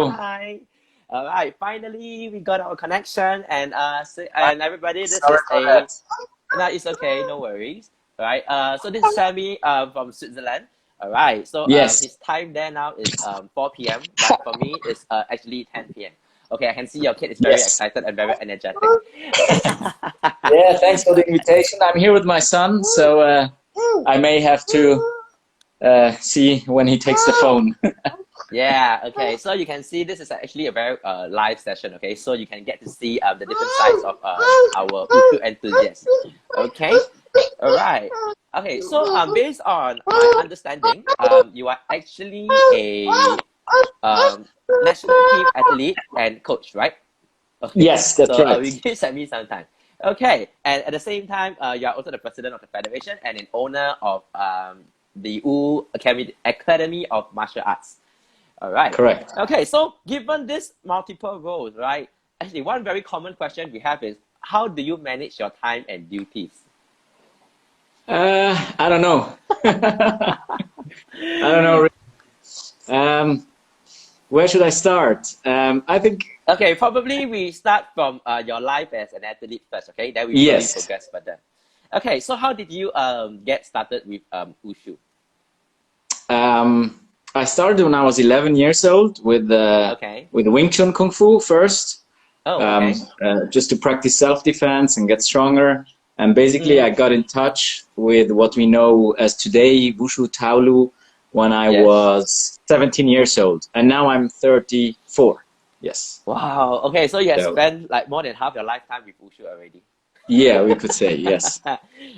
Hello. Hi. All right. Finally, we got our connection, and and everybody, this Sorry is for that. no, it's okay. No worries. All right. So this is Sammy from Switzerland. All right. So Yes. his time there now is 4 p.m. But for me, it's actually 10 p.m. Okay, I can see your kid is very Yes. excited and very energetic. Yeah, thanks for the Okay. invitation. I'm here with my son, so I may have to see when he takes the phone. Yeah, okay. So you can see this is actually a very live session, okay? So you can get to see the different sides of our Wushu enthusiasts. Okay? All right. Okay, so based on my understanding, you are actually a national team athlete and coach, right? Okay. Yes, that's So right. we give Sammy some time. Okay, and at the same time, you are also the president of the federation and an owner of the Academy of Martial Arts. All right. Correct. Okay, so given this multiple roles, right? Actually, one very common question we have is how do you manage your time and duties? I don't know. I don't know. Where should I start? I think Okay, probably we start from your life as an athlete first, okay? Then we slowly yes. progress further. Okay, so how did you get started with Wushu? I started when I was 11 years old Okay. with Wing Chun Kung Fu first. Oh, okay. Just to practice self-defense and get stronger. And basically, I Mm-hmm. got in touch with what we know as today Wushu Taolu when I Yes. was 17 years old, and now I'm 34. Yes. Wow. Okay, so you have So spent like more than half your lifetime with Wushu already. yeah, we could say yes.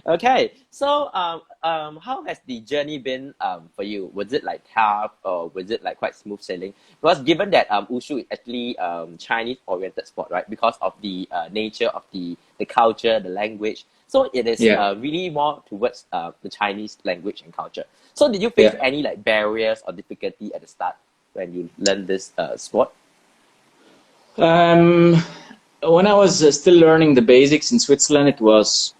Okay, so how has the journey been for you? Was it like tough or was it like quite smooth sailing? Because given that Wushu is actually Chinese oriented sport, right? Because of the nature of the culture, the language, so it is Yeah, really more towards the Chinese language and culture. So did you face yeah. any like barriers or difficulty at the start when you learned this sport? Um, when I was still learning the basics in Switzerland, it was,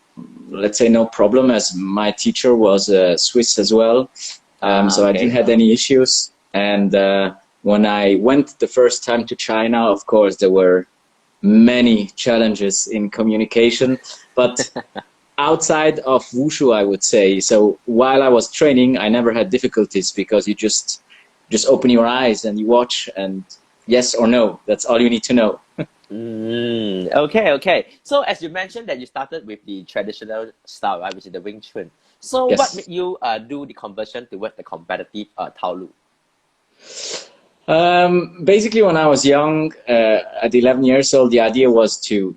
let's say, no problem, as my teacher was Swiss as well. So I didn't Okay. have any issues. And when I went the first time to China, of course, there were many challenges in communication, but outside of Wushu, I would say. So while I was training, I never had difficulties because you just open your eyes and you watch and yes or no, that's all you need to know. Okay, okay. So as you mentioned that you started with the traditional style, right, which is the Wing Chun. So what made Yes. you do the conversion towards the competitive Taolu? Basically, when I was young, at 11 years old, the idea was to,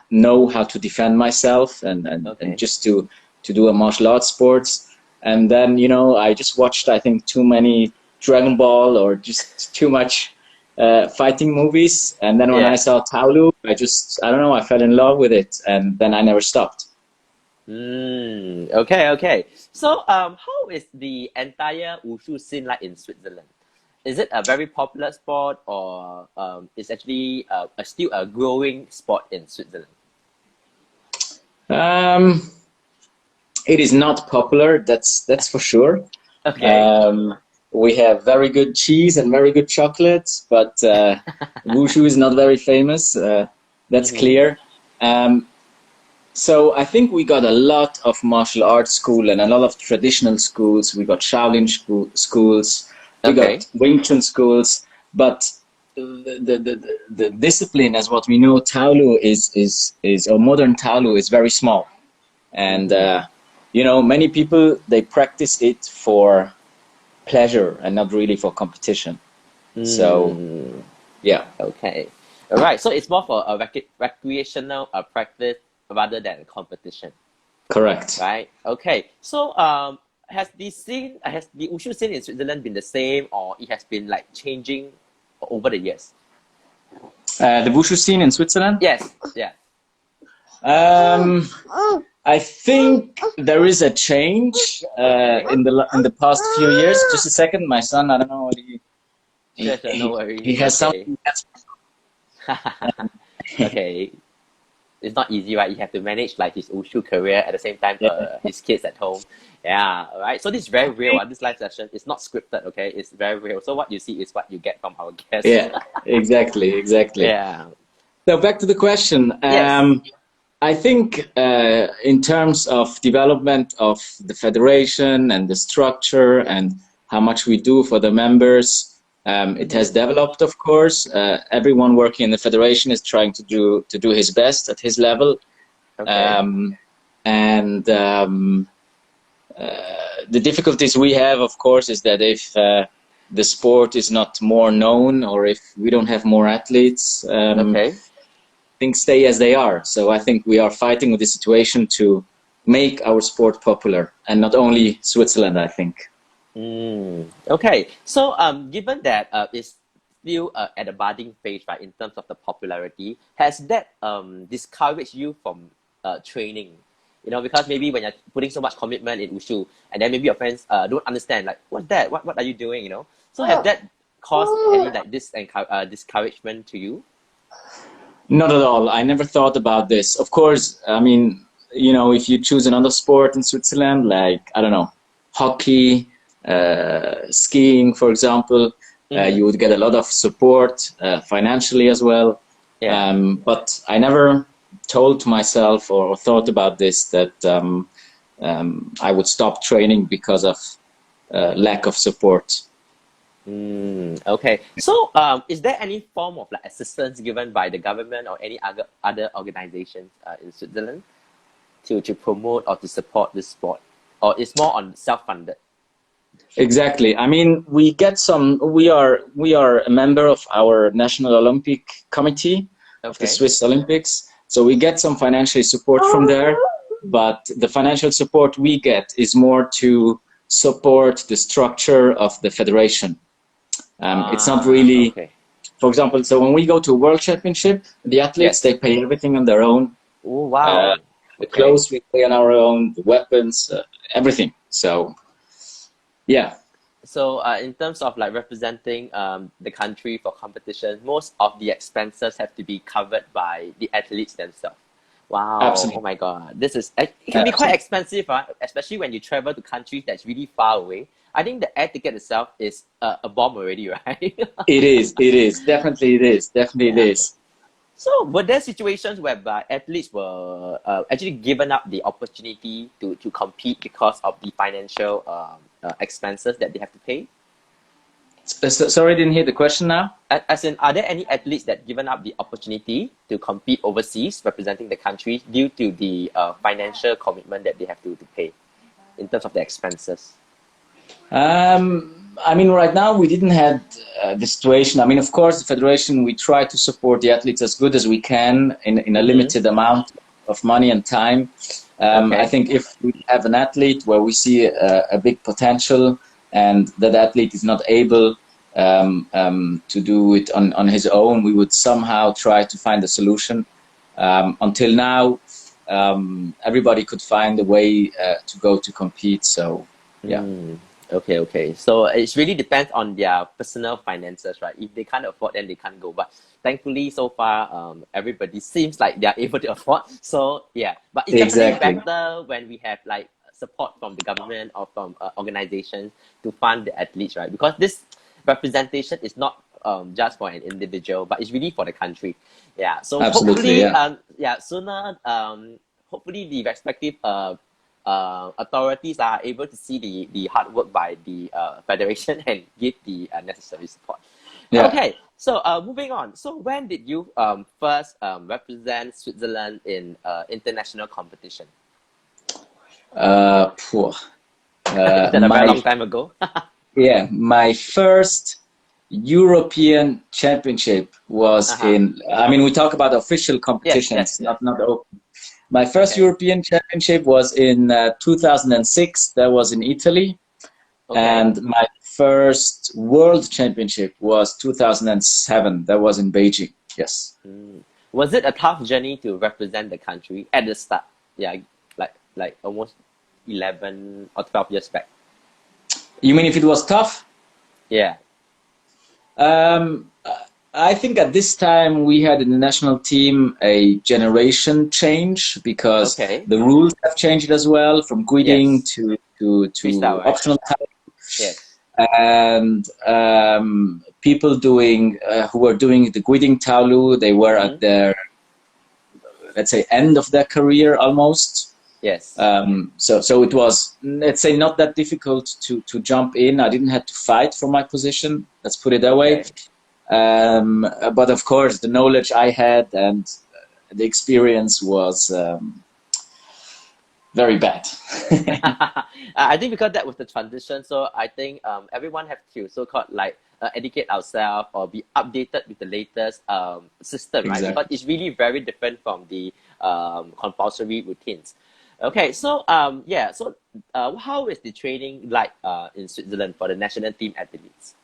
know how to defend myself and Okay. just to do a martial arts sports. And then, I just watched, I think, too many Dragon Ball or just too much fighting movies. And then when I Yeah. saw Taolu, I don't know, I fell in love with it. And then I never stopped. Okay, okay. So how is the entire Wushu scene like in Switzerland? Is it a very popular sport or is actually still a growing sport in Switzerland? Um, it is not popular, that's for sure. Okay. Um, we have very good cheese and very good chocolates, but Wushu is not very famous. That's Mm-hmm. clear. Um, so I think we got a lot of martial arts school and a lot of traditional schools. We got Shaolin schools, we Okay. got Wing Chun schools, but the discipline, as what we know, Taolu is or modern Taolu is very small, and Mm-hmm. many people they practice it for pleasure and not really for competition. So Mm. yeah, Okay. All right. So it's more for a recreational practice rather than competition, correct. right? Okay. So has the Wushu scene in Switzerland been the same or it has been like changing over the years? The Wushu scene in Switzerland. Yes. Yeah. Um, I think there is a change Okay. in the past few years. Just a second, my son. I don't know what Sure. Sure. No he worries. has Okay. something that's Okay. it's not easy, right? You have to manage like his Wushu career at the same time, Yeah. his kids at home. Yeah, all right. So this is very real. This live session is not scripted, okay? It's very real. So what you see is what you get from our guests. Yeah, exactly, exactly. Yeah. So back to the question. Yes. I think in terms of development of the federation and the structure and how much we do for the members, it has developed, of course. Everyone working in the federation is trying to do his best at his level. Okay. And the difficulties we have, of course, is that if the sport is not more known or if we don't have more athletes, Okay. things stay as they are. So I think we are fighting with the situation to make our sport popular, and not only Switzerland, I think. Okay. So given that it's still at a budding phase, right, in terms of the popularity, has that discouraged you from training? You know, because maybe when you're putting so much commitment in Wushu, and then maybe your friends don't understand, like, what's that? What are you doing? You know, so have that caused any like discouragement to you? Not at all. I never thought about this. Of course, I mean, you know, if you choose another sport in Switzerland, like, I don't know, hockey, skiing, for example, you would get a lot of support financially as well. Yeah. But I never told myself or thought about this, that I would stop training because of lack of support. Okay. So, is there any form of like assistance given by the government or any other organizations in Switzerland to promote or to support this sport, or it's more on self-funded? Exactly. I mean, we get some. We are a member of our National Olympic Committee of the Okay. Swiss Olympics, so we get some financial support from there. But the financial support we get is more to support the structure of the federation. It's not really, Okay. for example, so when we go to a world championship, the athletes, Yes. they pay everything on their own. Oh wow. The Okay. clothes we pay on our own, the weapons, everything. So, yeah. So, in terms of like representing the country for competition, most of the expenses have to be covered by the athletes themselves. Wow. Absolutely. Oh my God. It can be quite expensive, especially when you travel to countries that's really far away. I think the air ticket itself is a bomb already, right? It is. It is. Definitely it is. Definitely it is. So, were there situations whereby athletes were actually given up the opportunity to compete because of the financial expenses that they have to pay? Sorry, I didn't hear the question now. As in, are there any athletes that given up the opportunity to compete overseas representing the country due to the financial commitment that they have to pay in terms of the expenses? I mean, right now we didn't have the situation. I mean, of course, the federation, we try to support the athletes as good as we can in a limited amount of money and time. I think if we have an athlete where we see a big potential and that athlete is not able to do it on his own, we would somehow try to find a solution. Until now, everybody could find a way to go to compete. So, yeah. Okay. So it really depends on their personal finances, right? If they can't afford, then they can't go. But thankfully, so far, everybody seems like they're able to afford. So yeah, but it's definitely better when we have like support from the government or from organizations to fund the athletes, right? Because this representation is not just for an individual, but it's really for the country. Yeah. So Absolutely, hopefully, sooner, hopefully the respective authorities are able to see the hard work by the federation and give the necessary support. Yeah. Okay, so moving on. So when did you first represent Switzerland in international competition? Is that a very long time ago? Yeah, my first European championship was in, I mean, we talk about official competitions, not open. My first European championship was in 2006. That was in Italy. And my first world championship was 2007. That was in Beijing. Yes. Was it a tough journey to represent the country at the start? Yeah, like almost 11 or 12 years back. You mean if it was tough? Yeah. I think at this time we had in the national team a generation change because Okay. the rules have changed as well from guiding Yes. to Freestyle, right? optional time. Yes. And people doing who were doing the guiding taolu, they were at Mm-hmm. their, let's say, end of their career almost. Yes. So it was, let's say, not that difficult to jump in. I didn't have to fight for my position. Let's put it that way. Okay. But of course, the knowledge I had and the experience was very bad. I think because that was the transition, so I think everyone have to so-called like educate ourselves or be updated with the latest system, right? Because Exactly. it's really very different from the compulsory routines. Okay, so yeah, so how is the training like in Switzerland for the national team athletes?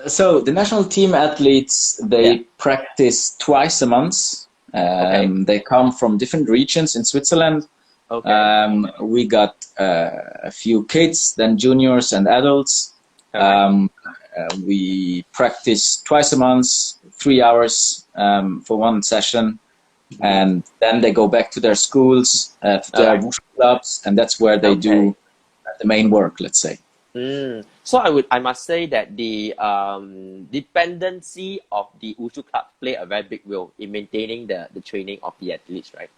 So the national team athletes, Yeah. they practice twice a month. Okay. They come from different regions in Switzerland. Okay. We got a few kids, then juniors and adults. All right. We practice twice a month, 3 hours for one session, Mm-hmm. and then they go back to their schools, to All their right. Wushu clubs, and that's where they Okay. do the main work, let's say. So I must say that the dependency of the Wushu club play a very big role in maintaining the training of the athletes, right?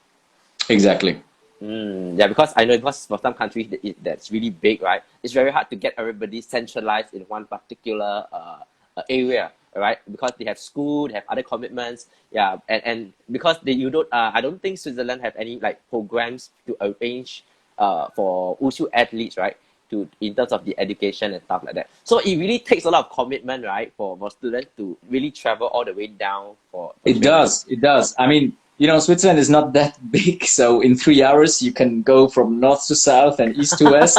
Exactly. Yeah, because I know because for some countries that's really big, right? It's very hard to get everybody centralized in one particular area, right? Because they have school, they have other commitments, yeah, and because you don't, I don't think Switzerland have any like programs to arrange for Wushu athletes, right? To in terms of the education and stuff like that. So it really takes a lot of commitment, right, for students to really travel all the way down for It training. does. It does. I mean, Switzerland is not that big, so in 3 hours you can go from north to south and east to west.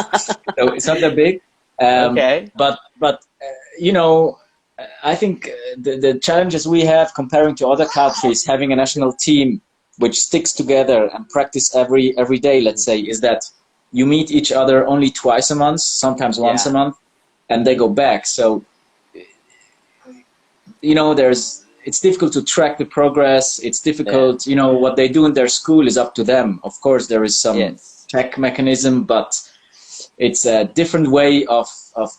So it's not that big. Okay. But I think the challenges we have comparing to other countries, having a national team which sticks together and practice every day, let's say, is that you meet each other only twice a month, sometimes once a Yeah. month, and they go back. So there's it's difficult to track the progress. It's Yeah. difficult, what they do in their school is up to them. Of course, there is some Yes. check mechanism, but it's a different way of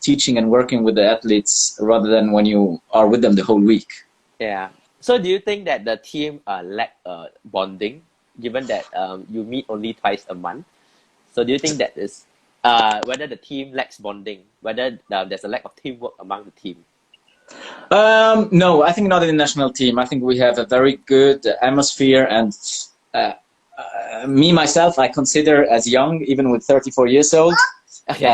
teaching and working with the athletes rather than when you are with them the whole week. Yeah. So do you think that the team lack bonding, given that you meet only twice a month? So do you think that is whether the team lacks bonding, whether there's a lack of teamwork among the team? No, I think not in the national team. I think we have a very good atmosphere, and uh, me myself, I consider as young, even with 34 years old. Okay.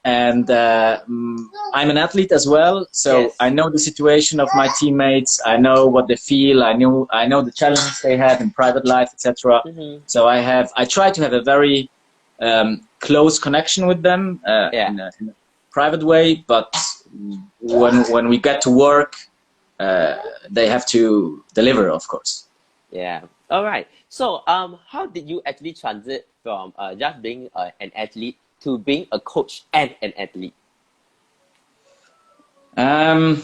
And I'm an athlete as well, so Yes. I know the situation of my teammates. I know what they feel. I know the challenges they have in private life, etc. Mm-hmm. So I try to have a very close connection with them Yeah. in a private way. But when we get to work, they have to deliver, of course. Yeah. All right. So how did you actually transit from just being an athlete to being a coach and an athlete? Um,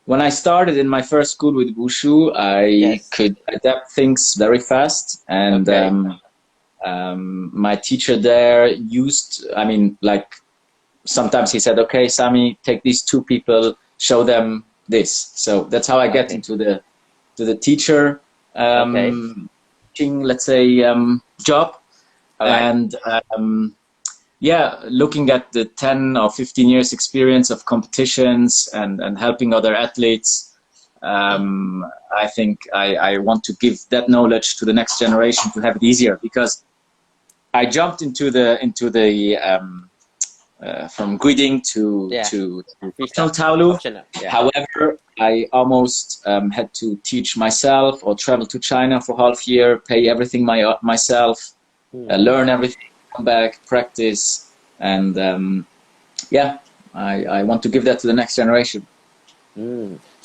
when I started in my first school with Wushu, I Yes. could adapt things very fast, and Okay. my teacher there I mean, like sometimes he said, "Okay, Sami, take these two people, show them this." So that's how I get Okay. into the teacher Okay. teaching, let's say, job, All right. and yeah, looking at the 10 or 15 years experience of competitions and helping other athletes, I think I want to give that knowledge to the next generation to have it easier, because I jumped into the from gridding to Yeah. to optional Freestyle. taolu. Optional. Yeah. However, I almost had to teach myself or travel to China for half year, pay everything myself, Hmm. learn everything, come back, practice, and yeah, I want to give that to the next generation.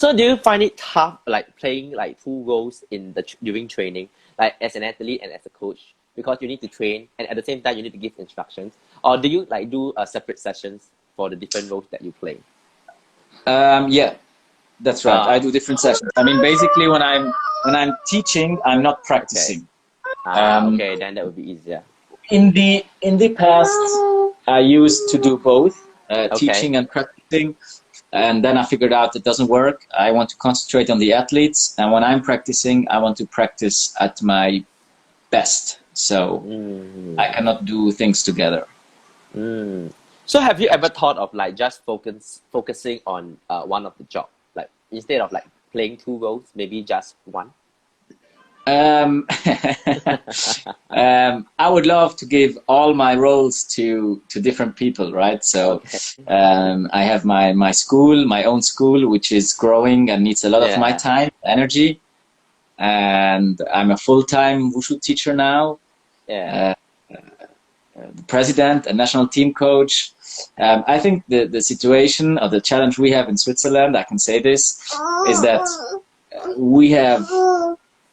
So do you find it tough, like playing like two roles in during training, like as an athlete and as a coach, because you need to train and at the same time you need to give instructions, or do you like do separate sessions? for the different roles that you play? Yeah, that's right. I do different sessions. I mean, basically, when I'm teaching, I'm not practicing. Okay, then that would be easier. In the past, I used to do both, teaching and practicing, and then I figured out it doesn't work. I want to concentrate on the athletes, and when I'm practicing, I want to practice at my best. So I cannot do things together. So have you ever thought of like just focusing on one of the job, like instead of like playing two roles, maybe just one? I would love to give all my roles to different people, right? So I have my school, my own school, which is growing and needs a lot of my time, energy. And I'm a full-time Wushu teacher now. The president and national team coach. I think the situation or the challenge we have in Switzerland, I can say this, is that we have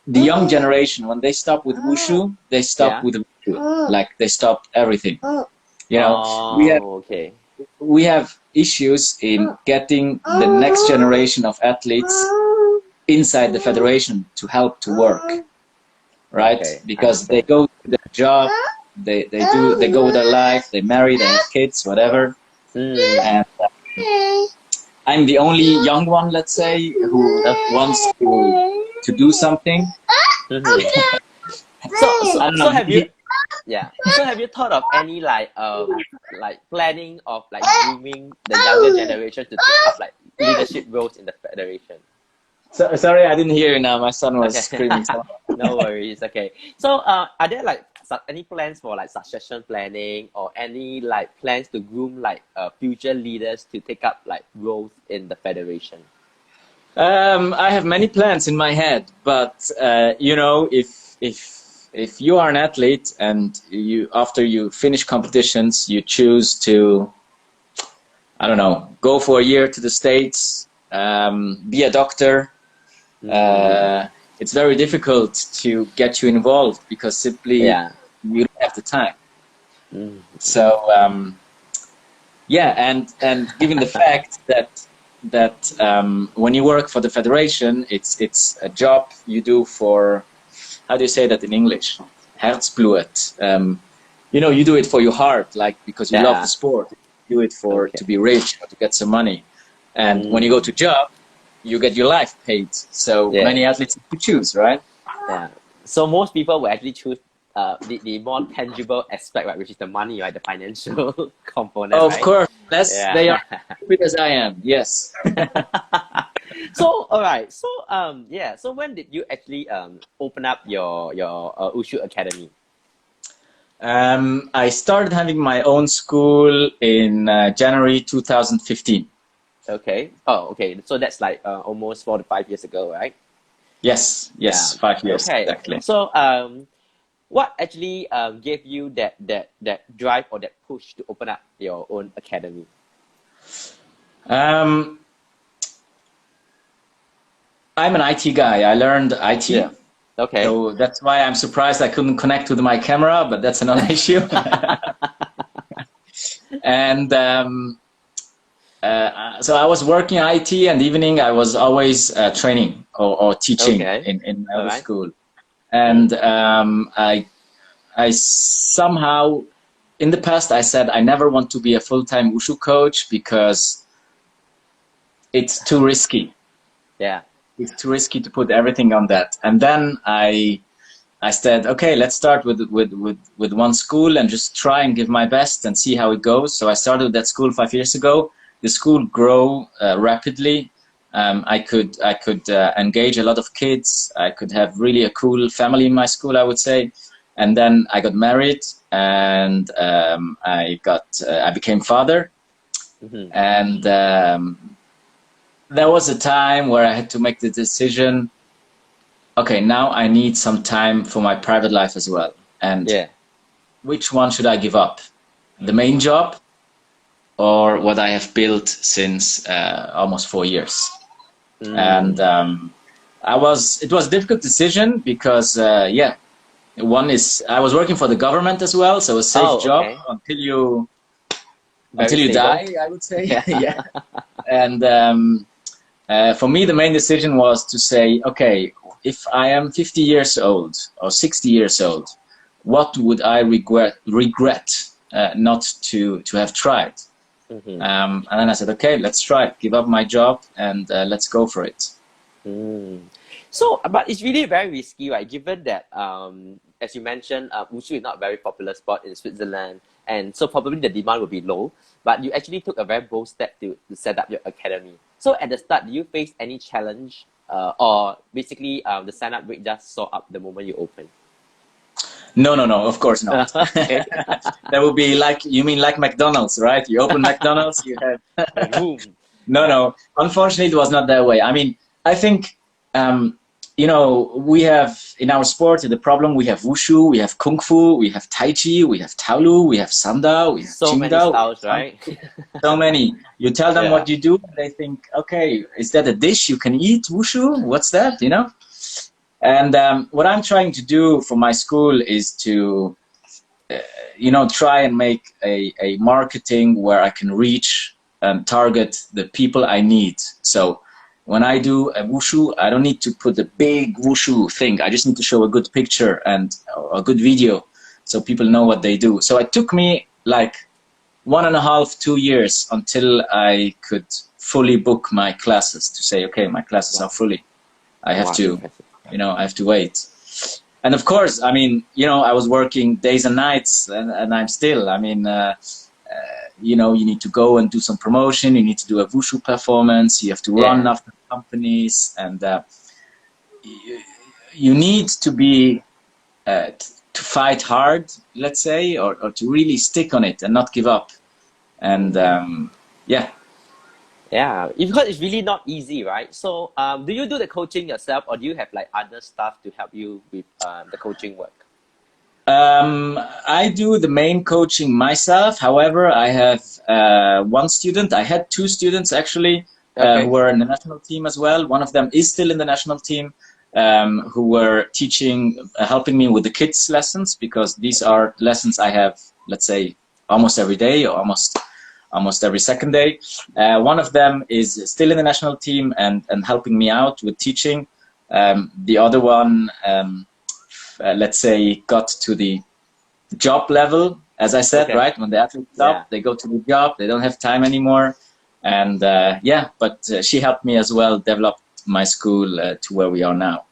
the young generation, when they stop with Wushu, they stop with Wushu. Like they stop everything. You know, we have issues in getting the next generation of athletes inside the federation to help to work, right? Because they go to their job, they go with their life, they marry, they have kids, whatever. And I'm the only young one, let's say, who wants to do something. So have you? So have you thought of any like planning of like grooming the younger generation to take up like leadership roles in the federation? So, sorry, I didn't hear you now. My son was screaming. No worries. Okay. So are there like any plans for like succession planning or any like plans to groom like future leaders to take up like roles in the federation? I have many plans in my head, but you know, if you are an athlete and after you finish competitions, you choose to, I don't know, go for a year to the States, be a doctor. It's very difficult to get you involved because simply you don't have the time. So and given the fact that when you work for the federation, it's a job you do for, how do you say that in English? Herzblut. You know, you do it for your heart, like because you love the sport. You do it for to be rich or to get some money. And when you go to job, you get your life paid. So many athletes have to choose, right? So most people will actually choose the more tangible aspect, right, which is the money, right, the financial component. Of course, they are stupid as I am. Yes. So all right. So So when did you actually open up your Wushu Academy? I started having my own school in January 2015. Okay. Oh, okay. So that's like almost 4 to 5 years ago, right? Yes. 5 years exactly. So what actually gave you that drive or that push to open up your own academy? I'm an IT guy. I learned IT. Yeah. Okay. So that's why I'm surprised I couldn't connect with my camera, but that's another issue. And so I was working IT, and evening I was always training or teaching in our school. And I somehow, in the past, I said I never want to be a full-time Wushu coach because it's too risky. It's too risky to put everything on that. And then I said, okay, let's start with one school and just try and give my best and see how it goes. So I started that school 5 years ago. The school grew rapidly. I could engage a lot of kids. I could have really a cool family in my school, I would say. And then I got married, and I became father. And there was a time where I had to make the decision, okay, now I need some time for my private life as well. And which one should I give up? The main job or what I have built since almost 4 years? And it was a difficult decision because, one is I was working for the government as well, so a safe job until Very until you stable. die, I would say. Yeah. Yeah. And for me, the main decision was to say, okay, if I am 50 years old or 60 years old, what would I regret not to have tried? Mm-hmm. And then I said, okay, let's try it. Give up my job and let's go for it. Mm. So, but it's really very risky, right? Given that, as you mentioned, Wushu is not a very popular sport in Switzerland, and so probably the demand will be low. But you actually took a very bold step to set up your academy. So, at the start, do you face any challenge, or basically the sign up rate just saw up the moment you open? No, no, no, of course not. Okay. That would be like, you mean like McDonald's, right? You open McDonald's, you have... Boom. No, no. Unfortunately, it was not that way. I mean, I think, you know, we have in our sport the problem. We have wushu, we have kung fu, we have tai chi, we have taolu, we have sanda, we have So many qingdao. styles, right? So many. You tell them Yeah. what you do, and they think, okay, is that a dish you can eat? Wushu? What's that? You know. And what I'm trying to do for my school is to, you know, try and make a marketing where I can reach and target the people I need. So when I do a wushu, I don't need to put a big wushu thing. I just need to show a good picture and a good video so people know what they do. So it took me like 1.5, 2 years until I could fully book my classes to say, okay, my classes are fully. I have to, you know, I have to wait. And of course, I mean, you know, I was working days and nights, and I'm still, I mean, you know, you need to go and do some promotion, you need to do a wushu performance, you have to run after companies, and you need to be, to fight hard, let's say, or to really stick on it and not give up. And yeah. Yeah, because it's really not easy, right? So, do you do the coaching yourself, or do you have like other staff to help you with the coaching work? I do the main coaching myself. However, I have one student. I had 2 students actually who were in the national team as well. One of them is still in the national team, who were teaching, helping me with the kids' lessons, because these are lessons I have, let's say, almost every day or almost every second day. One of them is still in the national team and helping me out with teaching. The other one, let's say, got to the job level, as I said, right? When the athletes stop, they go to the job, they don't have time anymore. And yeah, but she helped me as well develop my school to where we are now.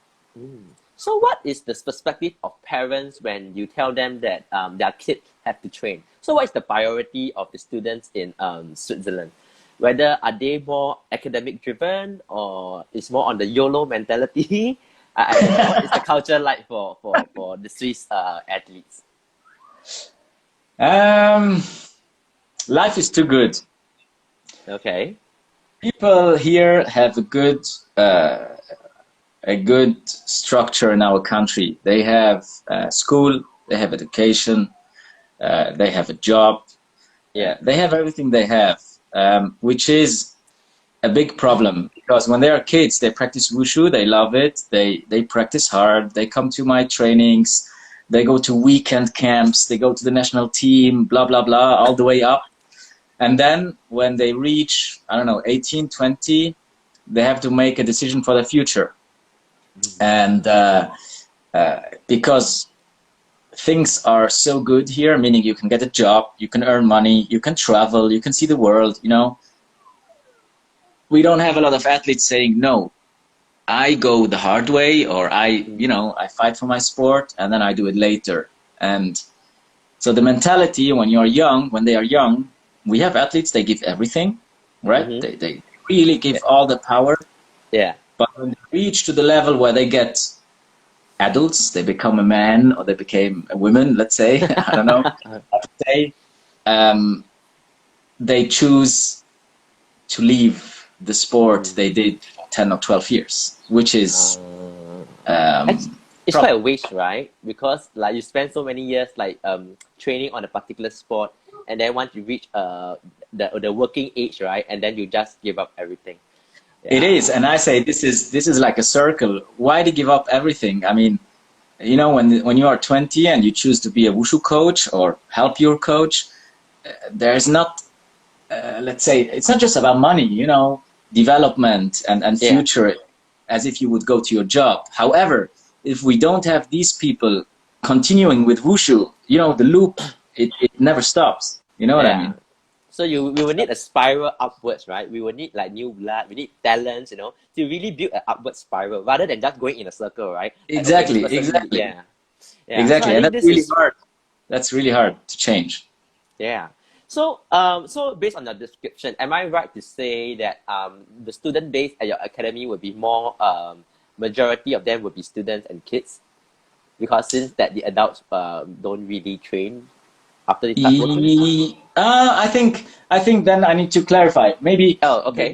So what is the perspective of parents when you tell them that their kids have to train? So what is the priority of the students in Switzerland? Whether are they more academic driven, or is more on the YOLO mentality? What is the culture like for the Swiss athletes? Life is too good. Okay. People here have a good structure in our country. They have school, they have education, they have a job. Yeah, they have everything they have, which is a big problem, because when they are kids, they practice wushu, they love it, they practice hard, they come to my trainings, they go to weekend camps, they go to the national team, blah, blah, blah, all the way up. And then when they reach, I don't know, 18, 20, they have to make a decision for the future. And because things are so good here, meaning you can get a job, you can earn money, you can travel, you can see the world, you know. We don't have a lot of athletes saying, no, I go the hard way, or I fight for my sport and then I do it later. And so the mentality when they are young, we have athletes, they give everything, right? Mm-hmm. They really give all the power. Yeah. But when they reach to the level where they get adults, they become a man or they became a woman, let's say, I don't know how to say, they choose to leave the sport they did for 10 or 12 years, which is it's quite a waste, right? Because like you spend so many years like training on a particular sport, and then once you reach the working age, right, and then you just give up everything. Yeah. It is, and I say this is like a circle. Why do you give up everything? I mean, you know, when you are 20 and you choose to be a wushu coach or help your coach, there's not let's say, it's not just about money, you know, development and Yeah. future, as if you would go to your job. However, if we don't have these people continuing with Wushu, you know, the loop, it never stops. You know what I mean? So we will need a spiral upwards, right? We will need like new blood, we need talents, you know, to really build an upward spiral rather than just going in a circle, right? Like, okay, Exactly, this person exactly. yeah. Yeah. So Exactly. I And think that's this really is hard. That's really hard to change. yeah. So so based on your description, am I right to say that the student base at your academy would be more majority of them would be students and kids? Because since that the adults don't really train after they start working? I think then I need to clarify. Maybe Oh, the, okay.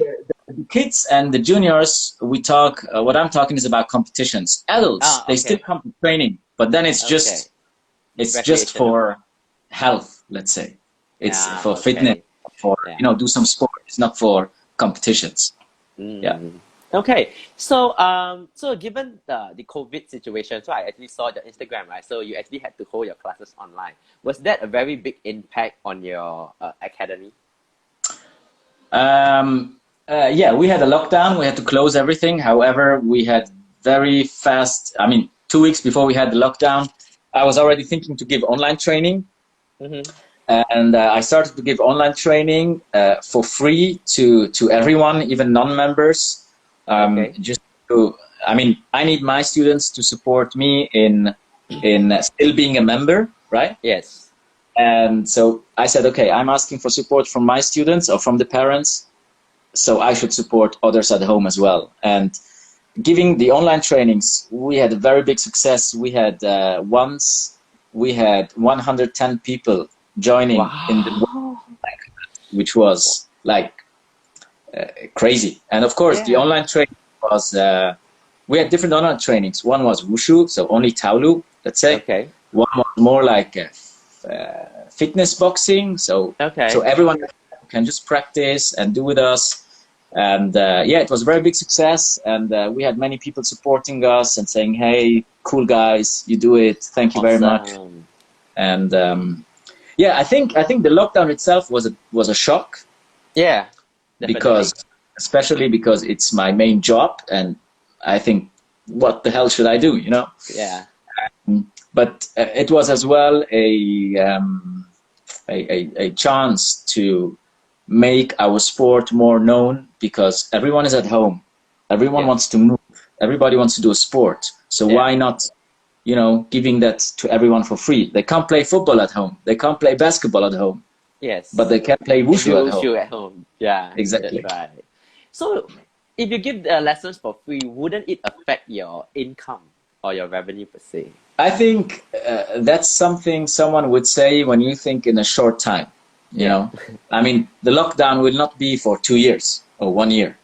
the kids and the juniors, we talk. What I'm talking is about competitions. Adults, Ah, they still okay. come to training, but then Okay. it's just Recreational. for health. Let's say it's Ah, for fitness, okay. for Yeah. do some sport. It's not for competitions. Yeah. Mm. Okay. So so given the COVID situation, so I actually saw the Instagram, right? So you actually had to hold your classes online. Was that a very big impact on your academy? Yeah, we had a lockdown. We had to close everything. However, we had very fast. I mean, 2 weeks before we had the lockdown, I was already thinking to give online training, Mm-hmm. and I started to give online training for free to everyone, even non-members. Okay. Just to, I mean, I need my students to support me in still being a member, right? Yes. And so I said, okay, I'm asking for support from my students or from the parents, so I should support others at home as well. And giving the online trainings, we had a very big success. We had once we had 110 people joining in the, Wow. which was like crazy. And of course, the Yeah. online training was we had different online trainings. One was Wushu, so only Taolu, let's say. Okay. One was more like fitness boxing, so Okay. everyone can just practice and do with us. And yeah, it was a very big success, and we had many people supporting us and saying, "Hey, cool guys, you do it. Thank you very much." Awesome. And yeah, I think the lockdown itself was a shock Yeah. Definitely. because, especially because it's my main job, and I think, what the hell should I do? You know. Yeah. But it was as well a chance to make our sport more known, because everyone is at home, everyone Yeah. wants to move, everybody wants to do a sport. So Yeah. why not, giving that to everyone for free? They can't play football at home, they can't play basketball at home, Yes. but they can play And do Wushu at home. Wushu at home. Yeah. Exactly. That's right. So if you give lessons for free, wouldn't it affect your income or your revenue per se? I think that's something someone would say when you think in a short time. You know, I mean, the lockdown will not be for 2 years or 1 year,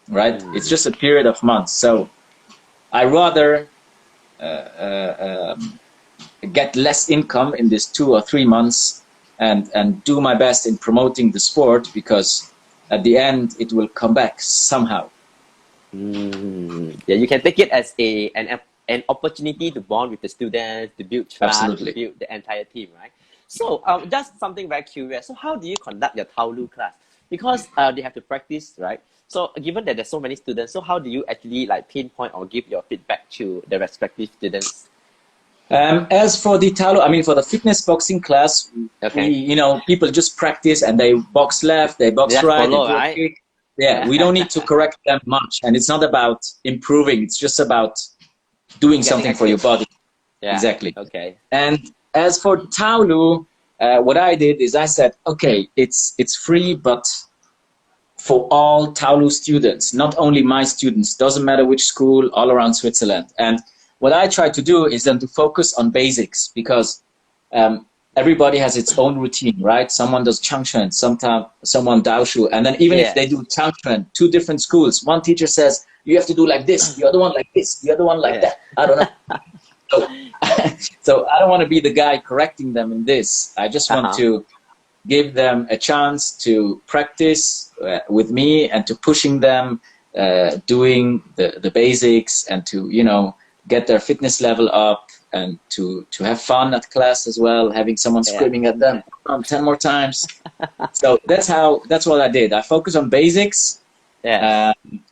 right? It's just a period of months. So I rather get less income in these 2 or 3 months and do my best in promoting the sport, because at the end it will come back somehow. Yeah, you can take it as an opportunity to bond with the students, to build trust, Absolutely. to build the entire team, right? So just something very curious. So how do you conduct your Taolu class? Because they have to practice, right? So given that there's so many students, so how do you actually like pinpoint or give your feedback to the respective students? As for the Taolu, I mean, for the fitness boxing class, Okay. people just practice and they box left, they box Just right, follow, they do a right? kick. Yeah, we don't need to correct them much, and it's not about improving. It's just about doing Getting something for your active. body. Yeah. Exactly. Okay. And as for Taolu, what I did is I said, okay, it's free, but for all Taolu students, not only my students, doesn't matter which school, all around Switzerland. And what I try to do is then to focus on basics, because everybody has its own routine, right? Someone does Changchuan, someone Daoshu, and then even if they do Changchuan, 2 different schools, one teacher says, you have to do like this, the other one like this, the other one like that. I don't know. So I don't want to be the guy correcting them in this. I just want to give them a chance to practice with me, and to pushing them doing the basics, and to get their fitness level up, and to have fun at class as well, having someone screaming at them 10 more times. So that's what I did. I focus on basics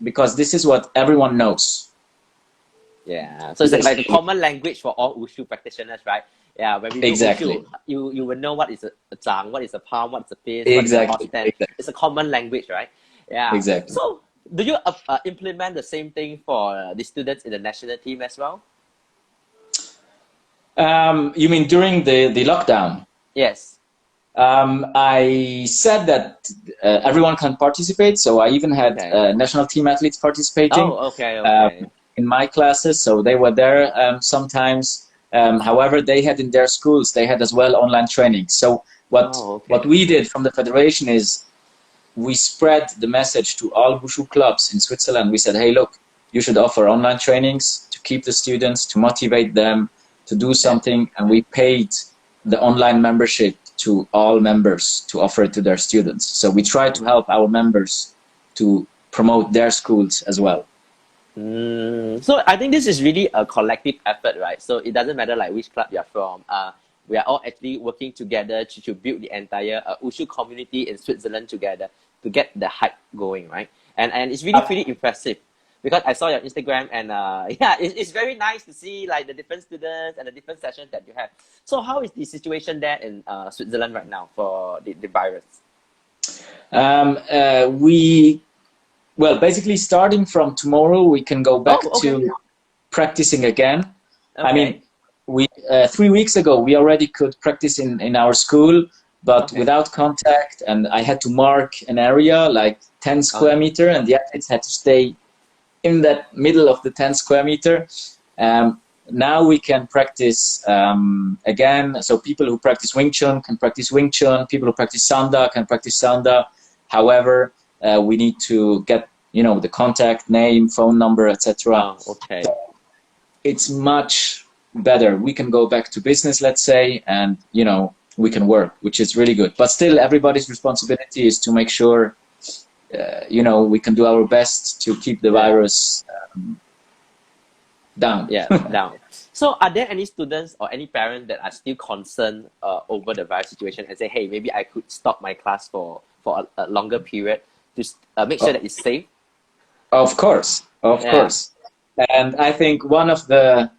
because this is what everyone knows. Yeah, so it's like a common language for all Wushu practitioners, right? Yeah, when we do Wushu, you will know what is a zhang, what is a palm, what is a fist, what is a horse stand. It's a common language, right? Yeah. Exactly. So, do you implement the same thing for the students in the national team as well? You mean during the lockdown? Yes. I said that everyone can participate, so I even had national team athletes participating. Oh, okay. In my classes, so they were there sometimes. However, they had in their schools, they had as well online training. So what we did from the federation is we spread the message to all Wushu clubs in Switzerland. We said, hey, look, you should offer online trainings to keep the students, to motivate them to do something. And we paid the online membership to all members to offer it to their students. So we try to help our members to promote their schools as well. So I think this is really a collective effort, right? So it doesn't matter like which club you're from. We are all actually working together to build the entire Wushu community in Switzerland together to get the hype going, right? And it's really pretty impressive because I saw your Instagram and it's very nice to see like the different students and the different sessions that you have. So how is the situation there in Switzerland right now for the virus? Well, basically starting from tomorrow, we can go back to practicing again. I mean, we 3 weeks ago, we already could practice in our school, but without contact. And I had to mark an area like 10 square meter, and the athletes had to stay in that middle of the 10 square meter. Now we can practice again. So people who practice Wing Chun can practice Wing Chun. People who practice Sanda can practice Sanda. However, we need to get, the contact name, phone number, etc. It's much better. We can go back to business, let's say, and, we can work, which is really good. But still, everybody's responsibility is to make sure, we can do our best to keep the virus down. Down. So are there any students or any parents that are still concerned over the virus situation and say, hey, maybe I could stop my class for a longer period to make sure that it's safe? Of course. And I think one of the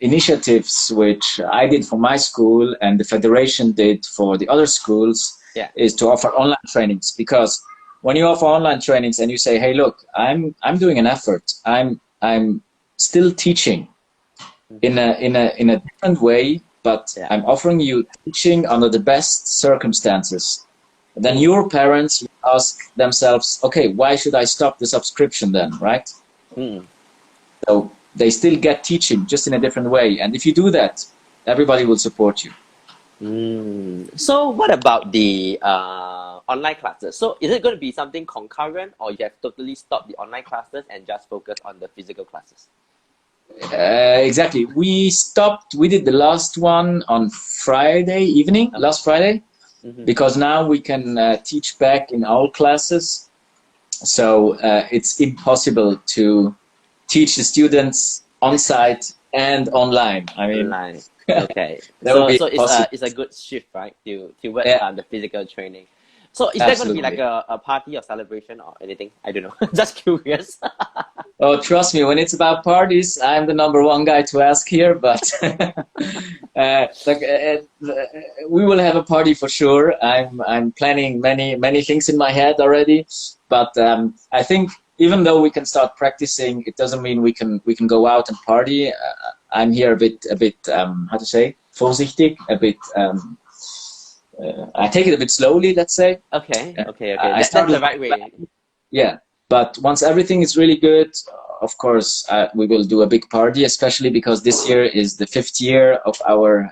initiatives which I did for my school and the federation did for the other schools is to offer online trainings. Because when you offer online trainings and you say, hey, look, I'm doing an effort. I'm still teaching in a different way, but I'm offering you teaching under the best circumstances. Then your parents ask themselves, okay, why should I stop the subscription then, right? So they still get teaching, just in a different way. And if you do that, everybody will support you. So what about the online classes? So is it going to be something concurrent, or you have totally stopped the online classes and just focus on the physical classes? Exactly. We did the last one on Friday evening, last Friday, because now we can teach back in all classes. So it's impossible to teach the students on site and online. I mean, okay. So it's a good shift, right? Towards the physical training. So is there going to be like a party or celebration or anything? I don't know. Just curious. Oh, trust me, when it's about parties, I'm the #1 guy to ask here. But we will have a party for sure. I'm planning many things in my head already. But I think even though we can start practicing, it doesn't mean we can go out and party. I'm here a bit how to say, vorsichtig, a bit. I take it a bit slowly, let's say. Okay. That's the right way. Yeah, but once everything is really good, of course, we will do a big party, especially because this year is the 5th year of our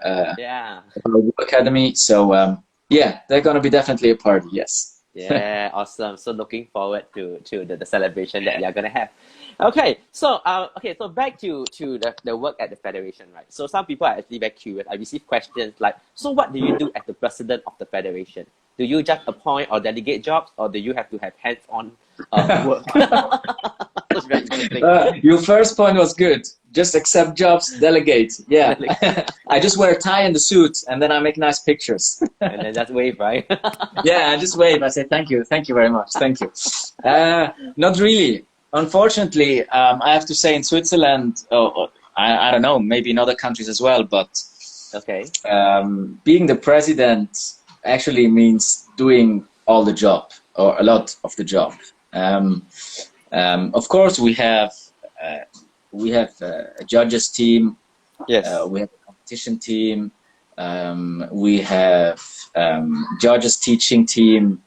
academy. So there's gonna be definitely a party. Yes. Yeah, awesome. So looking forward to the celebration that you're gonna have. Okay, so so back to the work at the federation, right? So some people are actually very curious. I receive questions like, so what do you do as the president of the federation? Do you just appoint or delegate jobs, or do you have to have hands-on work? That's very interesting. Your first point was good. Just accept jobs, delegate. Yeah. I just wear a tie and the suit, and then I make nice pictures. And then just wave, right? Yeah, I just wave. I say thank you very much, thank you. Not really. Unfortunately, I have to say in Switzerland, I don't know, maybe in other countries as well, but Okay. being the president actually means doing all the job or a lot of the job. Of course, we have a judges team. Yes. We have a competition team. We have judges teaching team.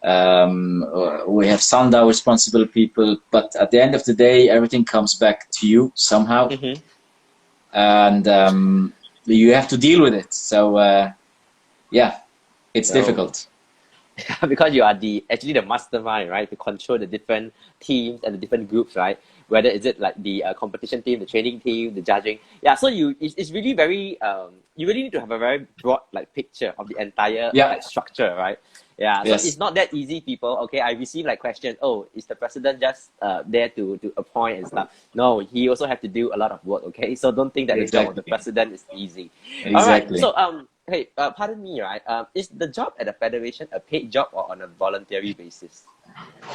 We have Sundau responsible people. But at the end of the day, everything comes back to you somehow, and you have to deal with it. So yeah, it's difficult. Because you are actually the mastermind, right? To control the different teams and the different groups, right? Whether is it like the competition team, the training team, the judging. Yeah, so it's really very you really need to have a very broad like picture of the entire like, structure, right? Yeah, so it's not that easy, people. Okay, I receive like questions. Oh, is the president just there to appoint and stuff? No, he also have to do a lot of work. Okay, so don't think that the job of the president is easy. Exactly. All right. So hey, pardon me, right? Is the job at the federation a paid job or on a voluntary basis?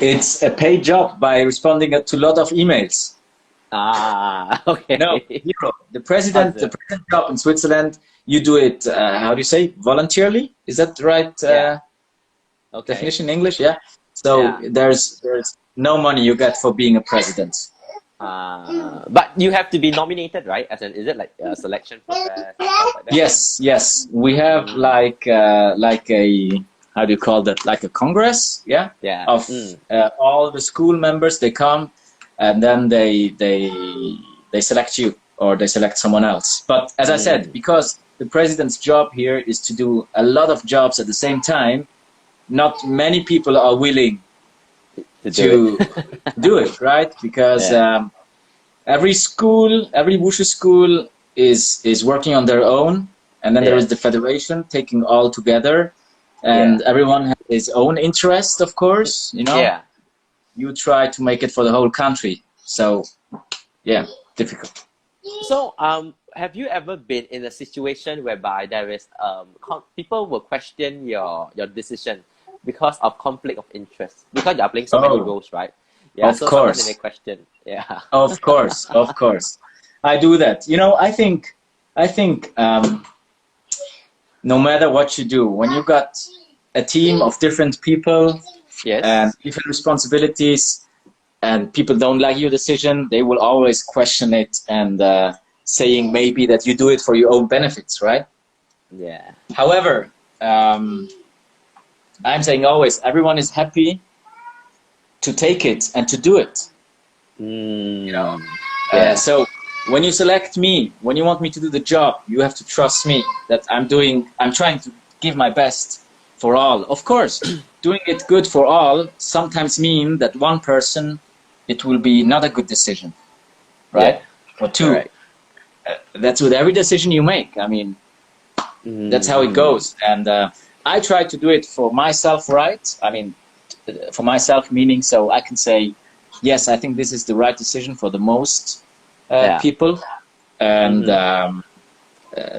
It's a paid job by responding to a lot of emails. Okay. No, zero. The president job in Switzerland, you do it. How do you say? Voluntarily? Is that the right definition in English? Yeah. So there's no money you get for being a president. But you have to be nominated, right? Is it like a selection process? Like that? Yes. We have like a, how do you call that? Like a congress, of all the school members. They come, and then they select you, or they select someone else. But as I said, because the president's job here is to do a lot of jobs at the same time, not many people are willing to do it, right? Because every school, every Wushu school is working on their own, and then there is the federation taking all together, and everyone has his own interest, of course. You know, you try to make it for the whole country. So, yeah, difficult. So, have you ever been in a situation whereby there is people will question your decision because of conflict of interest, because you are playing so many roles, right? Yeah, of course. They may question. Yeah. Of course. I do that. You know, I think no matter what you do, when you got a team of different people and different responsibilities, and people don't like your decision, they will always question it and saying maybe that you do it for your own benefits, right? Yeah. However, I'm saying always, everyone is happy to take it and to do it. You know. So when you select me, when you want me to do the job, you have to trust me that I'm trying to give my best for all. Of course, doing it good for all sometimes mean that one person, it will be not a good decision, right? Or two. Right. That's with every decision you make. I mean, that's how it goes. And I try to do it for myself, right? I mean, for myself, meaning so I can say, yes, I think this is the right decision for the most people, and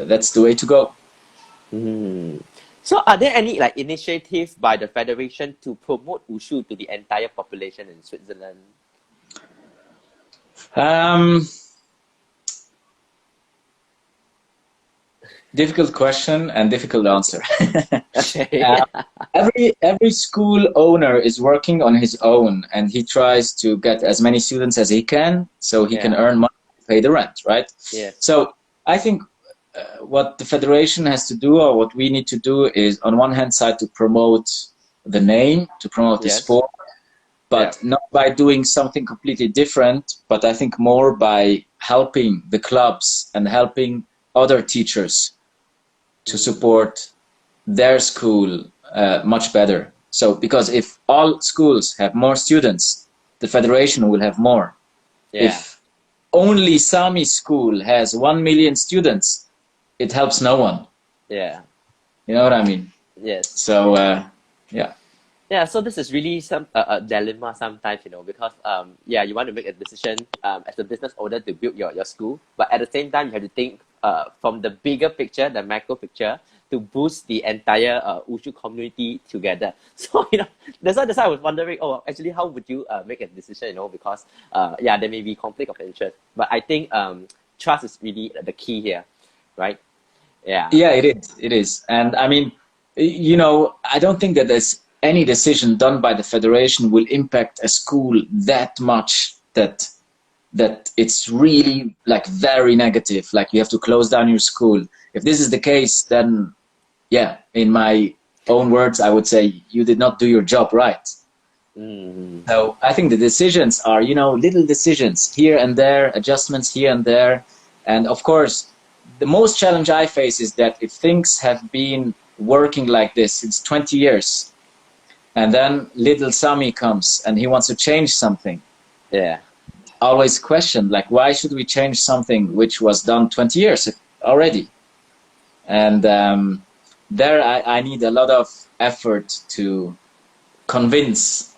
that's the way to go. So, are there any like initiatives by the federation to promote Wushu to the entire population in Switzerland? Difficult question and difficult answer. Every school owner is working on his own, and he tries to get as many students as he can, so he can earn money to pay the rent, right? So I think what the federation has to do, or what we need to do, is on one hand side to promote the name, to promote the sport, but not by doing something completely different, but I think more by helping the clubs and helping other teachers to support their school much better. So, because if all schools have more students, the federation will have more. If only Sami school has 1 million students, it helps no one. You know what I mean? Yes. So, yeah. Yeah, so this is really some a dilemma sometimes, you know, because yeah, you want to make a decision as a business owner to build your school, but at the same time you have to think from the bigger picture, the macro picture, to boost the entire Wushu community together. So you know, that's why I was wondering, oh, actually, how would you make a decision, you know, because yeah, there may be conflict of interest, but I think trust is really the key here, right? Yeah, Yeah, it is. It is. And I mean, you know, I don't think that there's any decision done by the federation will impact a school that much that it's really like very negative. Like you have to close down your school. If this is the case, then yeah, in my own words, I would say you did not do your job right. mm, So I think the decisions are, you know, little decisions here and there, adjustments here and there. And of course, the most challenge I face is that if things have been working like this since 20 years, and then little Sami comes and he wants to change something, yeah, I always question, like, why should we change something which was done 20 years already? And there I need a lot of effort to convince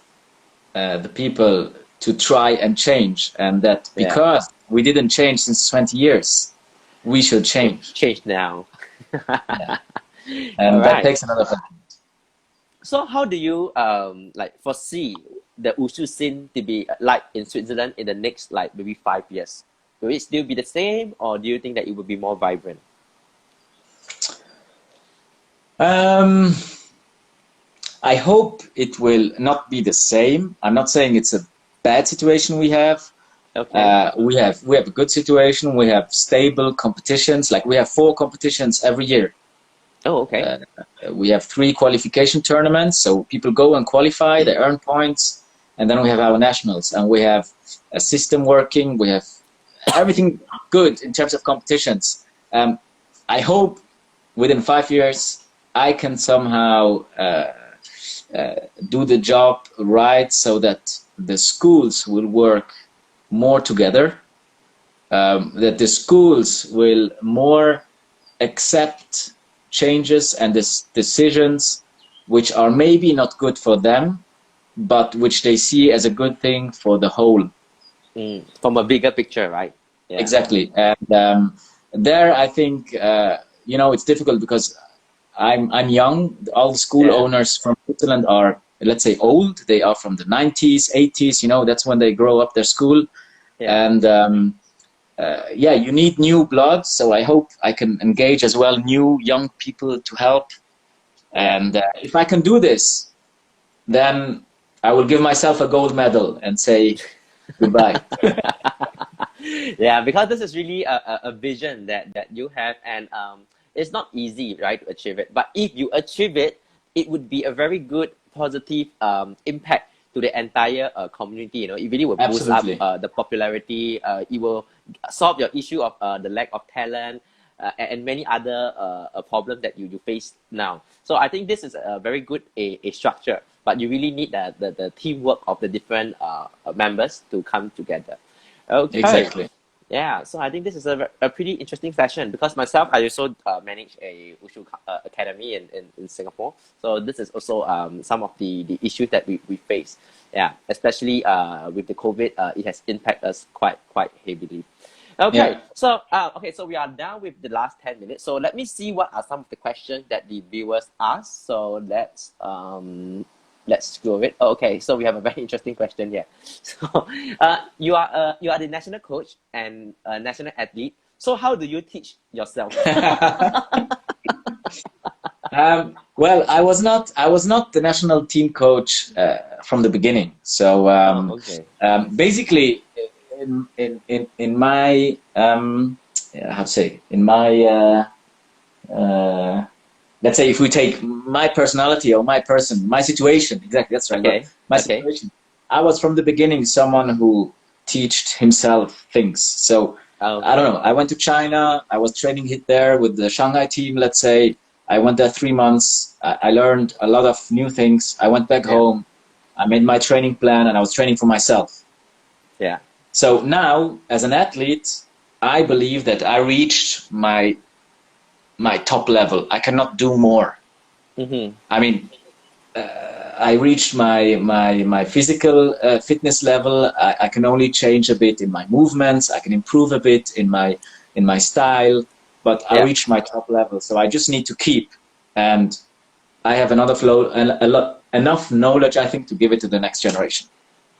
the people to try and change, and that yeah. because we didn't change since 20 years, we should change. Change now. Yeah. All And that right. takes a lot of effort. So how do you like foresee the Wushu scene to be like in Switzerland in the next like maybe 5 years? Will it still be the same, or do you think that it will be more vibrant? Um, I hope it will not be the same. I'm not saying it's a bad situation we have. Okay. We have a good situation. We have stable competitions. Like we have 4 competitions every year. Oh, okay. Uh, we have 3 qualification tournaments, so people go and qualify, they earn points, and then we have our nationals, and we have a system working. We have everything good in terms of competitions. I hope within 5 years I can somehow do the job right, so that the schools will work more together, that the schools will more accept changes and decisions which are maybe not good for them, but which they see as a good thing for the whole. From a bigger picture, right? Yeah. Exactly. And there, I think you know, it's difficult because I'm young. All the school Yeah. owners from Switzerland are, let's say, old. They are from the 90s, 80s. You know, that's when they grow up their school. Yeah. And yeah, you need new blood. So I hope I can engage as well new young people to help. Yeah. And if I can do this, then I will give myself a gold medal and say goodbye. Yeah, because this is really a vision that you have, and it's not easy, right, to achieve it. But if you achieve it, it would be a very good positive impact to the entire community. You know, it really will boost up Absolutely. the popularity. It will solve your issue of the lack of talent. And many other problems that you face now. So I think this is a very good a structure, but you really need the teamwork of the different members to come together. Okay. Exactly. Yeah, so I think this is a pretty interesting session because myself, I also manage a Wushu academy in Singapore. So this is also some of the issues that we face. Yeah, especially with the COVID, it has impacted us quite heavily. Okay, Yeah. so we are done with the last 10 minutes. So let me see what are some of the questions that the viewers asked. So let's go with it. Okay, so we have a very interesting question here. So you are the national coach and a national athlete. So how do you teach yourself? Well, I was not the national team coach from the beginning. So Oh, okay. basically, in my yeah, how to say, in my let's say, if we take my personality or my situation, exactly, that's right. But Okay. my Okay. situation, I was from the beginning someone who teached himself things. So I Okay. don't know. I went to China. I was training it there with the Shanghai team. Let's say I went there 3 months. I learned a lot of new things. I went back Yeah. home. I made my training plan, and I was training for myself. Yeah. So now, as an athlete, I believe that I reached my top level. I cannot do more. Mm-hmm. I mean, I reached my physical fitness level. I can only change a bit in my movements. I can improve a bit in my style, but I reached my top level. So I just need to keep, and I have another flow and enough knowledge, I think, to give it to the next generation.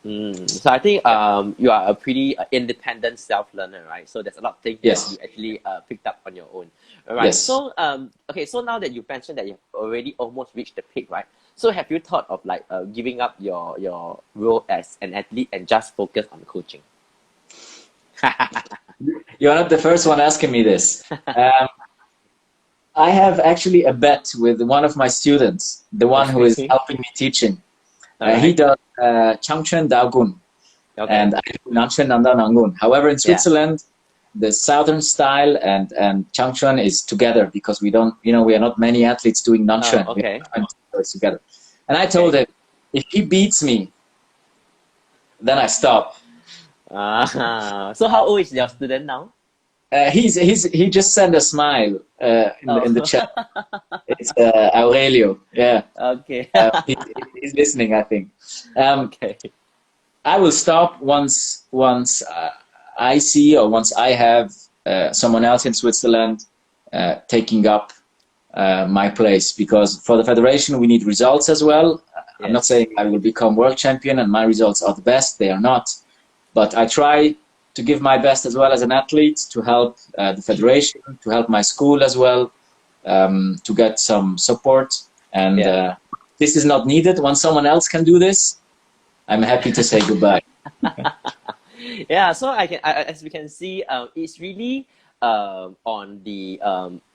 So I think you are a pretty independent self-learner, right? So there's a lot of things that you actually picked up on your own. All right. Yes. So okay, so now that you mentioned that you've already almost reached the peak, right? So have you thought of like giving up your role as an athlete and just focus on coaching? You're not the first one asking me this. I have actually a bet with one of my students, the one who is helping me teaching. He does Changchen Daogun, and I do Nanchen Nanda Nangun. However, in Switzerland, the southern style and Changchen is together because we don't, we are not many athletes doing Nanchen. We are together. And I told him, if he beats me, then I stop. So how old is your student now? He just sent a smile in the chat. It's Aurelio. Yeah. Okay. He's listening, I think. I will stop once I see or once I have someone else in Switzerland taking up my place, because for the federation we need results as well. I'm not saying I will become world champion and my results are the best. They are not. But I try to give my best as well as an athlete to help the federation, to help my school as well, to get some support. And this is not needed. Once someone else can do this, I'm happy to say goodbye. Yeah, so as we can see, it's really on the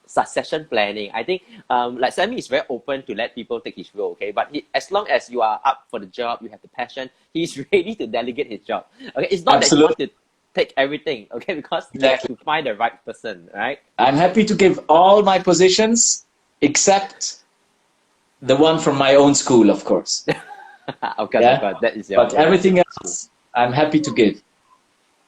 succession planning. I think like Sami is very open to let people take his role, okay? But as long as you are up for the job, you have the passion, he's ready to delegate his job. Okay, it's not that you want to take everything, okay? Because you have to find the right person, right? I'm happy to give all my positions except the one from my own school, of course. Of course, that is your but everything else, I'm happy to give.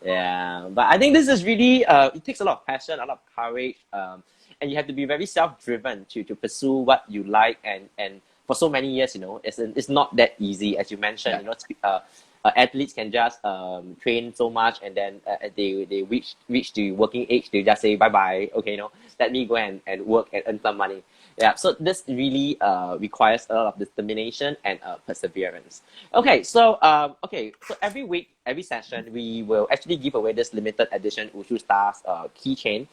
Yeah, but I think this is really, it takes a lot of passion, a lot of courage, and you have to be very self-driven to pursue what you like, and for so many years, it's not that easy, as you mentioned. Athletes can just train so much, and then they reach the working age, they just say bye bye. Okay, let me go and work and earn some money. Yeah, so this really requires a lot of determination and perseverance. Okay, so so every week, every session, we will actually give away this limited edition Wushu Stars keychain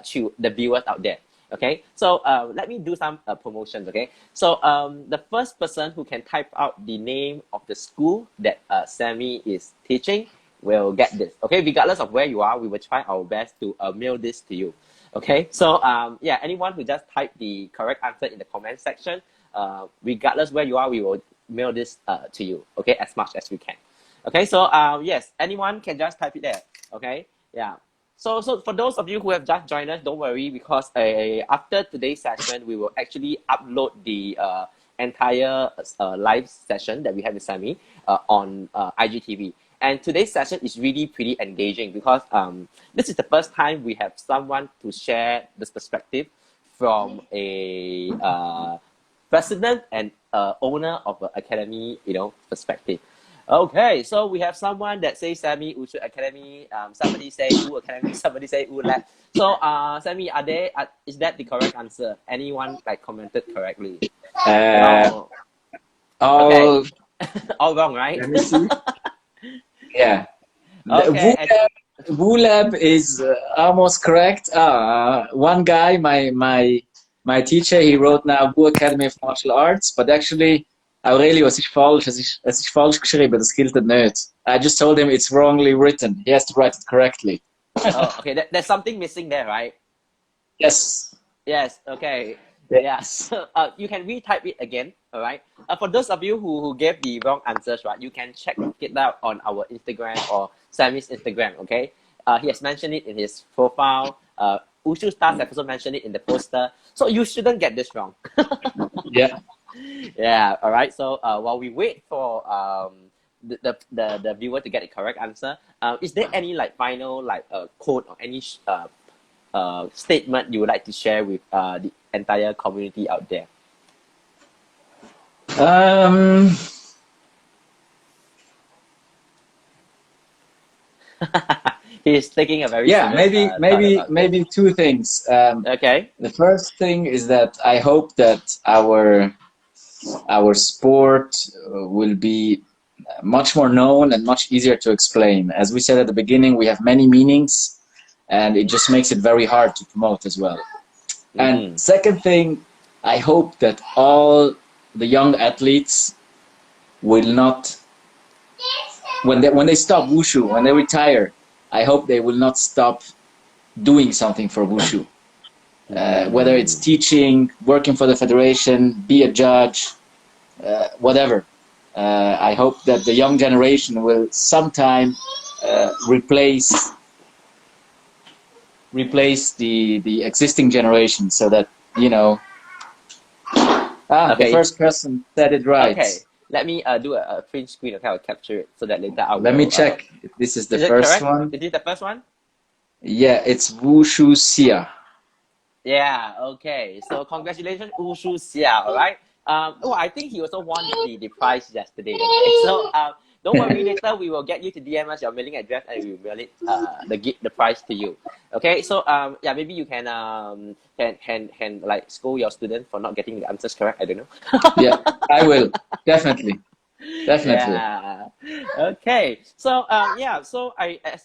to the viewers out there. Okay, so let me do some promotions. Okay, so the first person who can type out the name of the school that Sami is teaching will get this. Okay, regardless of where you are, we will try our best to mail this to you. Okay, so yeah, anyone who just type the correct answer in the comment section, regardless where you are, we will mail this to you. Okay, as much as we can. Okay, so yes, anyone can just type it there. Okay, yeah. So for those of you who have just joined us, don't worry, because after today's session, we will actually upload the entire live session that we have with Sami on IGTV. And today's session is really pretty engaging because this is the first time we have someone to share this perspective from a president and owner of an academy, perspective. Okay, so we have someone that says Sami Wushu Academy, somebody say Wu Academy, somebody say Wu Lab. So Sami, is that the correct answer? Anyone commented correctly? No. Okay. All wrong, right? Let me see. Yeah. Okay. Wu Lab is almost correct. One guy, my teacher, he wrote now Wu Academy of Martial Arts, but actually Aurelio, es ist falsch, es ist falsch geschrieben, das gilt nicht. I just told him it's wrongly written. He has to write it correctly. Okay, there's something missing there, right? Yes. Yes, okay. Yes. You can retype it again, all right? For those of you who gave the wrong answers, right, you can check it out on our Instagram or Sami's Instagram, okay? He has mentioned it in his profile. Wushu Stars have also mentioned it in the poster. So you shouldn't get this wrong. Yeah. Yeah, all right. So while we wait for the viewer to get the correct answer, is there any final quote or any statement you would like to share with the entire community out there? Um, He's taking a very yeah, serious thought about this. maybe two things. Okay. The first thing is that I hope that our sport will be much more known and much easier to explain. As we said at the beginning, we have many meanings, and it just makes it very hard to promote as well. And Mm-hmm. second thing, I hope that all the young athletes will not, when they stop wushu, when they retire, I hope they will not stop doing something for wushu. Whether it's Mm. teaching, working for the federation, be a judge, whatever. I hope that the young generation will sometime replace the existing generation, so that the Okay. first person said it right. Okay. Let me do a print screen. Okay, I'll capture it so that later I Let me will. check if this is the Is it first correct? one. Is it the first one? Yeah, it's Wushu Sia. Yeah, okay. So congratulations, Wushu Xia, all right? Oh, I think he also won the prize yesterday, okay? So don't worry, later we will get you to DM us your mailing address and we will mail it the prize to you. Okay, so yeah, maybe you can like scold your student for not getting the answers correct. I don't know. Yeah, I will. Definitely. Definitely. Yeah. Okay. So yeah. So I as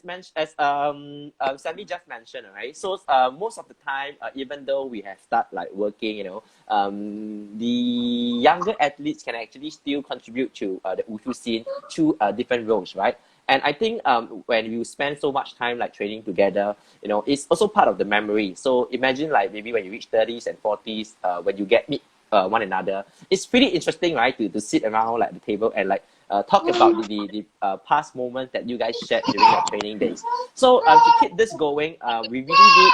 Sammy just mentioned, right? So most of the time, even though we have start like working, the younger athletes can actually still contribute to the Wushu scene through different roles, right? And I think when you spend so much time like training together, it's also part of the memory. So imagine like maybe when you reach 30s and 40s, when you get meet one another, it's pretty interesting, right? To sit around like the table and like talk about the past moments that you guys shared during your training days. So to keep this going, we really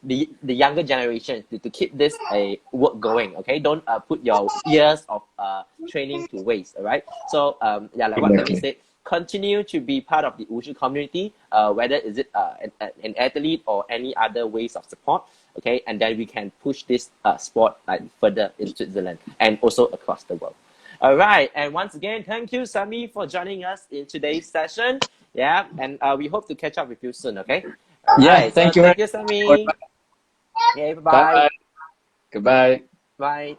need the younger generation to keep this a work going. Okay, don't put your years of training to waste. All right. So yeah, like what Sammy Exactly. said, continue to be part of the Wushu community, whether is it an athlete or any other ways of support. Okay, and then we can push this sport like further in Switzerland and also across the world. All right, and once again, thank you, Sami, for joining us in today's session. Yeah, and we hope to catch up with you soon. Okay. All Yeah, right. So thank you very thank you, much. Sami. Okay. Bye Bye. bye. Goodbye. Bye.